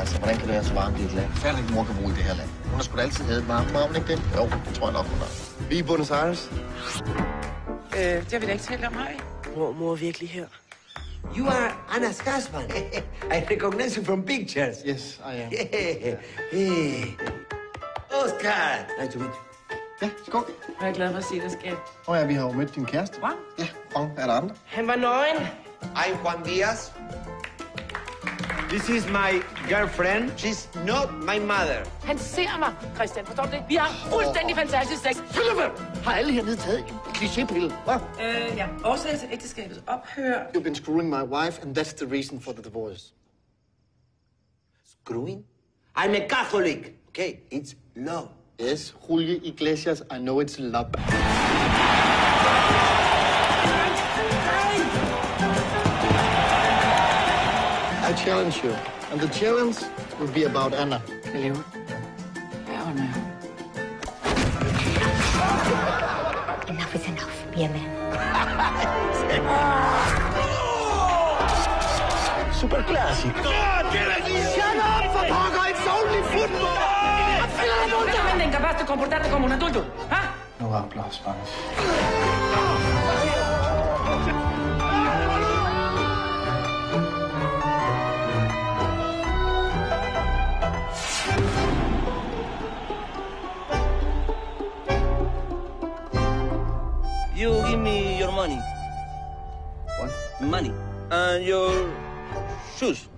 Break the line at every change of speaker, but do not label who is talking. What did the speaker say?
Altså, hvordan kan det være så varmt i et land? Færdig mor kan bo i det her land. Hun har sgu da altid havde et varmt varmt, ikke det? Jo, det tror jeg nok, hun har. Vi er i Buenos Aires.
Det har vi da ikke talt om, har vi?
Mor er virkelig her.
You are Anna Skarsman. I recognize you from pictures.
Yes, I am.
Hey. Oscar. Nice to meet you.
Ja, skål.
Jeg er glad for at se dig, skat.
Ja, vi har jo mødt din kæreste.
Juan?
Ja, Juan. Er der andre?
Han var nøgen.
I'm Juan Diaz. This is my girlfriend. She's not my mother.
Han ser mig, Christian. Forstår du det? Vi har fuldstændig fantastisk sex.
Philip! Har alle hernede taget en klichépille? Hvad?
Ja. Årsag til ægteskabets ophør.
You've been screwing my wife, and that's the reason for the divorce.
Screwing? I'm a Catholic. Okay, it's love.
Yes, Julio Iglesias, I know it's love. I challenge you, and the challenge will be about Anna.
Hvad laver du? Hvad er med?
Enough is enough, be a man.
Super classic.
Shut up, for poker! It's only football!
Solamente incapaz de comportarte como un adulto, ¿ah?
No hablo Spanish.
You give me your money.
What?
Money. And your shoes.